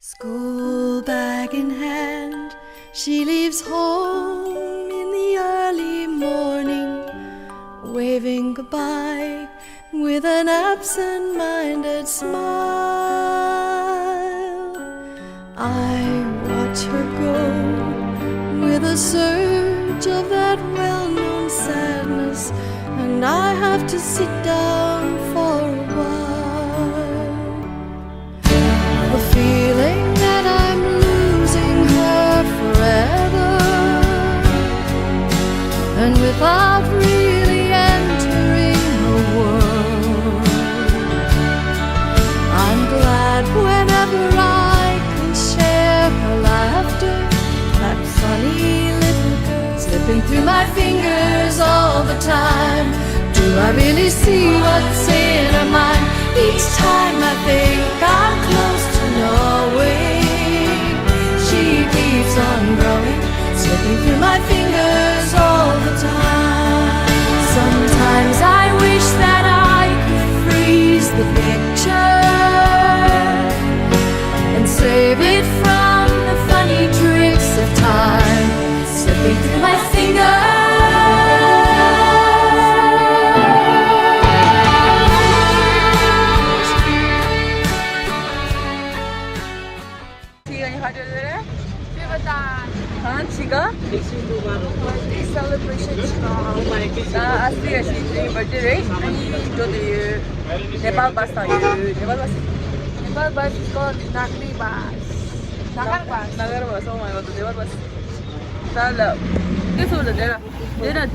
School bag in hand, she leaves home in the early morning, waving goodbye with an absent-minded smile. I watch her go with a surge of that well-known sadness, and I have to sit down for a while. The feeling that I'm losing her forever, and without really entering her world. I'm glad whenever I can share her laughter, that funny little girl slipping through my fingers all the time. Do I really see what's in her mind? Each time I think I'm close to knowing, she keeps on growing, slipping through my fingers all the time. Sometimes I wish that I could freeze the picture and save it from the funny tricks of time, slipping through my fingers. celebration asli actually birthday right and do the Nepal bus Nepal bus is called Nagar bus oh my god the Nepal bus sala this was there there ban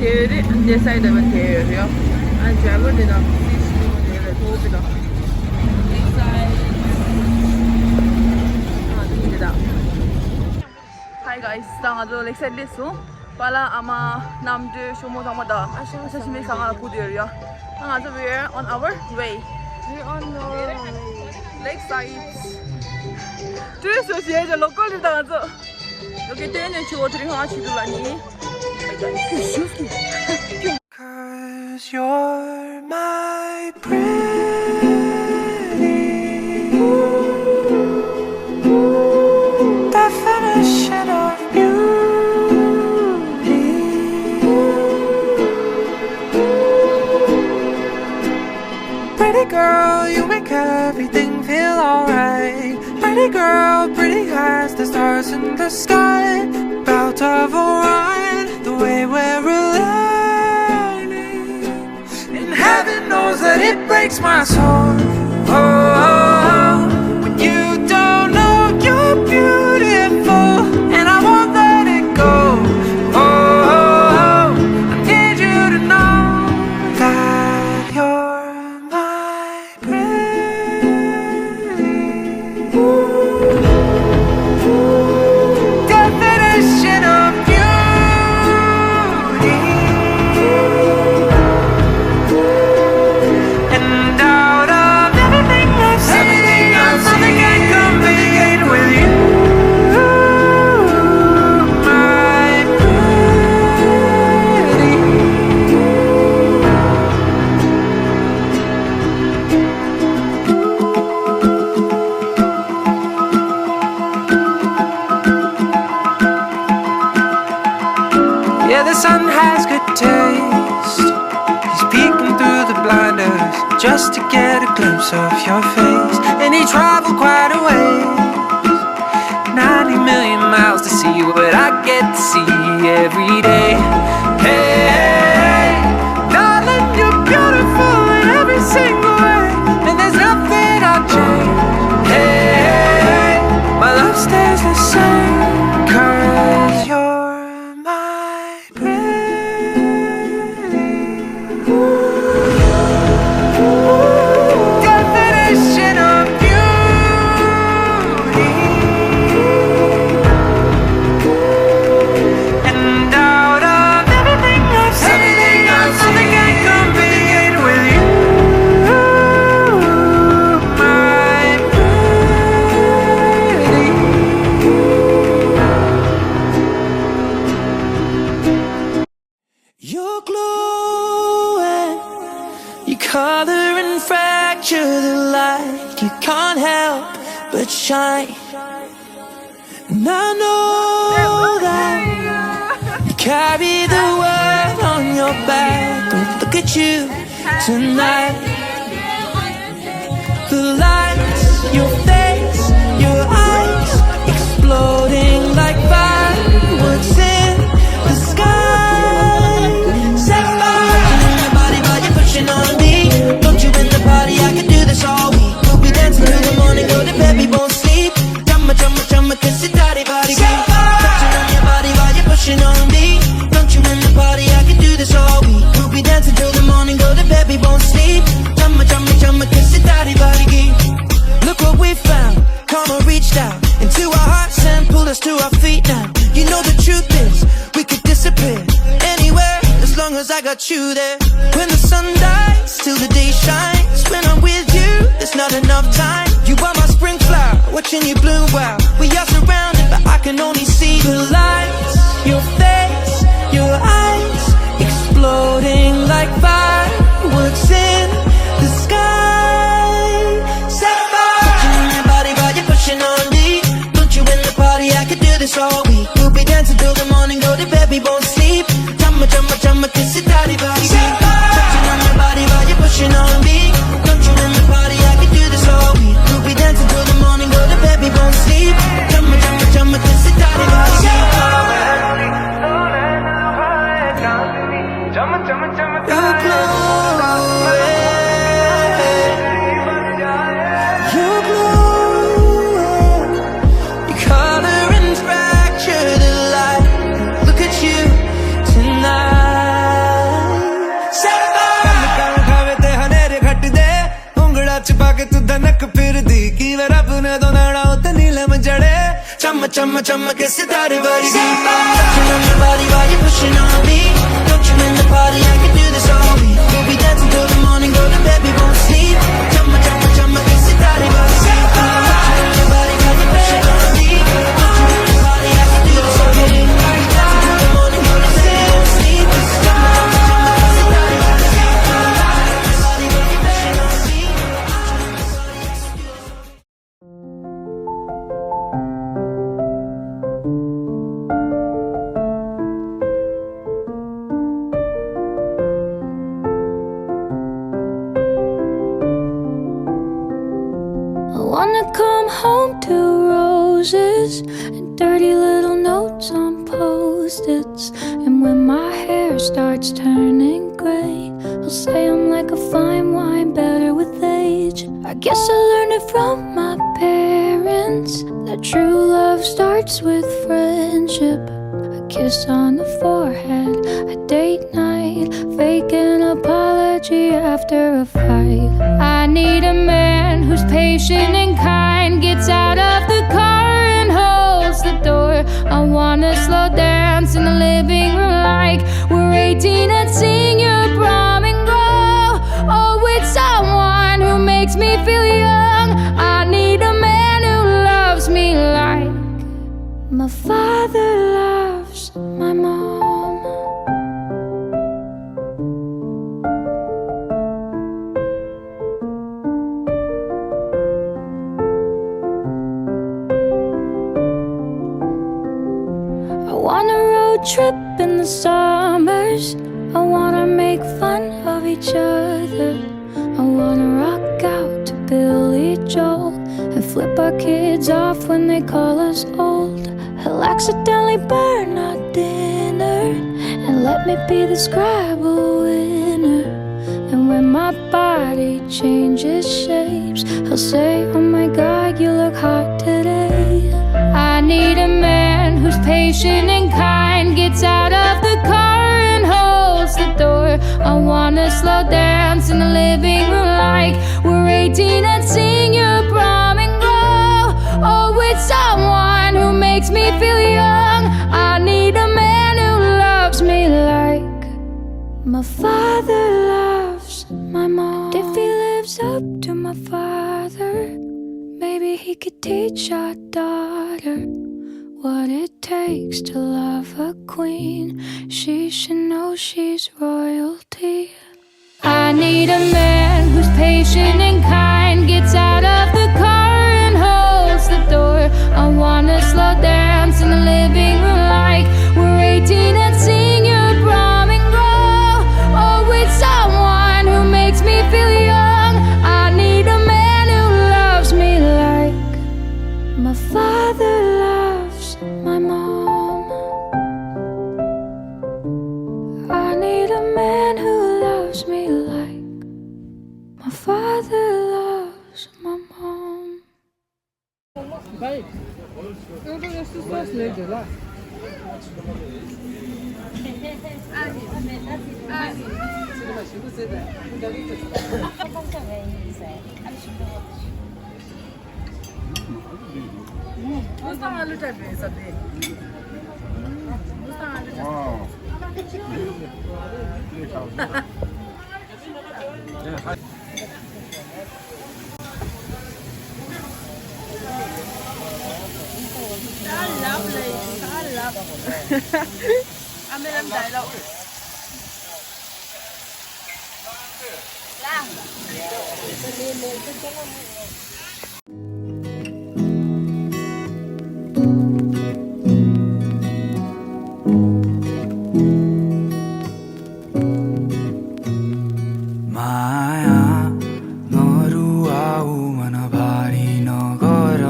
there this side ban there and travel did not Hi guys, tangado excited leso. Pala ama namde shomo tamada. Sashimi kanga pudiria. Tangado we're on our way. We're on our way. Lakeside. This is the local tangado. Look at the show to the Hachidulani. Cause you're my pretty definition of beauty. Pretty girl, you make everything feel alright. Pretty girl, pretty as the stars in the sky, about of Orion, the way we're aligning. And heaven knows that it breaks my soul. When you don't know you're beautiful, and I won't let it go. I need you to know that you're my pretty definition of beauty. And out of everything I've seen, nothing can compete with you, my pretty. Yeah, the sun has good taste. He's peeking through the blinders just to get a glimpse of your face. And he traveled quite a ways, 90 million miles to see what I get to see every day. Hey, darling, you're beautiful in every single way, and there's nothing I'd change. Hey, my love stays the same, 'cause you're my pretty definition of beauty. And out of everything I but shine. And I know that you carry the world on your back. But look at you tonight. The lights, your face, your eyes, exploding like fireworks in the sky. Set fire in your body while you're pushing on me. Don't you in the party, I could do this all week. We'll be dancing till the morning, go to bed, we won't sleep. Chumma, chumma, chumma, kiss it, daddy, body, set fire. Touching on your body while you're pushing on me. Don't you in the party, I could do this all week. We'll be dancing till the morning, go to bed, we won't sleep. Chumma, chumma, chumma, kiss it, daddy, body. Look what we found, karma reached out into our hearts and pulled us to our feet now. You know the truth is, we could disappear anywhere as long as I got you there. When the sun dies, till the day shines. When I'm with you, there's not enough time. You are my spring flower, watching you bloom wild. We are surrounded, but I can only see the lights. Your face, your eyes, exploding like fireworks in the sky. Set fire, touching on your body while you're pushing on me. Don't you in the party, I could do this all week. We'll be dancing till the morning, go to bed, we won't sleep. Chumma, chumma, chumma, kiss it, daddy, body. Touching on your body while you're pushing on me. Don't you in the party, I could do this all week. We'll be dancing till the morning, go to bed, we won't sleep. Chumma, chumma, chumma, kiss it, daddy, body. Your glow, your glow, your color and fracture the light. Look at you tonight. Set fire. खावे ते हनेरे घट दे उंगड़ा चिपा के तू धनक फिर दी की वे रब ने दो नाड़ा उते नीलम जड़े चम चम चम के सितारे वर्गी touching on your body while you're pushing on me. Don't you in the party, I can do this all week. We'll be dancing till the morning, go to bed, we won't sleep. Chumma chumma chumma ke sitare worgi touching on your body while you're pushing on me. Don't you in the party, I can do this all week. We'll be dancing till the morning, go to bed, we won't sleep. Chumma chumma chumma ke sitare worgi touching on your body while you're pushing on me. I wanna come home to roses and dirty little notes on post-its. And when my hair starts turning gray, I'll say I'm like a fine wine, better with age. I guess I learned it from my parents, that true love starts with friendship. A kiss on the forehead, a date night, fake an apology after a fight. I need a man who's patient and kind, gets out of the car and holds the door. I wanna slow dance in the living room like we're 18 and sing your prom and go. Oh, with someone who makes me feel young. I need a man who loves me like my father loves my mom. I want a road trip in the summers. I wanna make fun of each other. I wanna rock out to Billy Joel and flip our kids off when they call us old. He'll accidentally burn our dinner and let me be the Scrabble winner. And when my body changes shapes, he'll say, oh my God, you look hot today. I need a man who's patient and kind, gets out of the car and holds the door. I wanna slow dance in the living room like we're 18 and sing your prom and go. Oh, with someone who makes me feel young. I need a man who loves me like my father loves my mom. If he lives up to my father, maybe he could teach our daughter what it takes to love a queen. She should know she's royalty. I need a man who's patient and kind, gets out of the car and holds भाइ एउटा यस्तो सस ल्याइदियो ल Mustang alu type है सभी Mustang alu Ambil dalam dialog माया नरुआऊ मन भारी नगर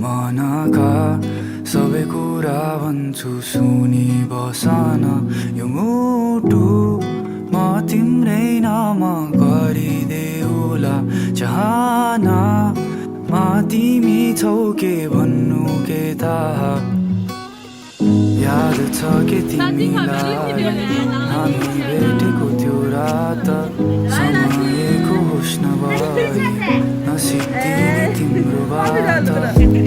मनका सबै कुरा भन्छु सुनि बसन यो मुटु म तिम्रै नाम गरिदेऊला चाहना मा तिमी छौ के भन्नु के थाहा याद छ के तिमीलाई हामी भेटेको त्यो रात समयको होस नभई नसिद्धिने तिम्रो बात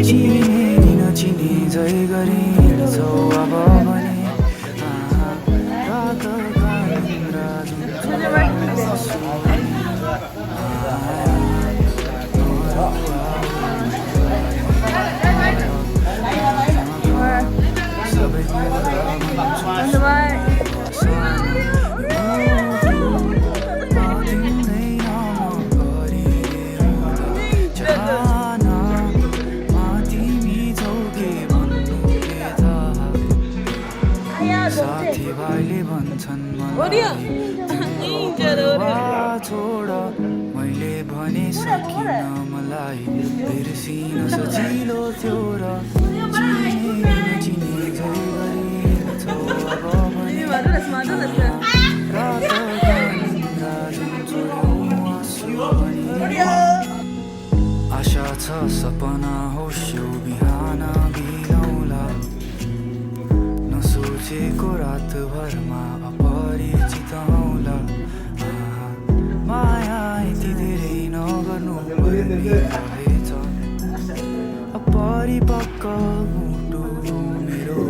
चिने नि नचिने जय गरे हिँड्छौ अब भने रातका निन्द्रा साथीभाइले भन्छन् मलाई छोड मैले भने सकिन मलाई बिर्सिन सजिलो थियो र चिने जय गरेछौ अब भने आशा छ सपना होस् यो बिहान बिलौला नसोचेको रातभरमा अपरिचित आउला माया यति धेरै नगर्नु रहेछ अपरिपक्व मुटु मेरो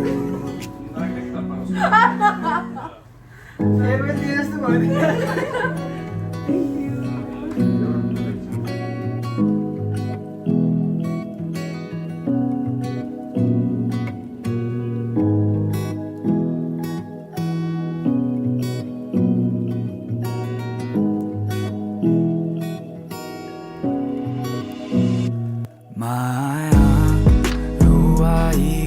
माया रुवाई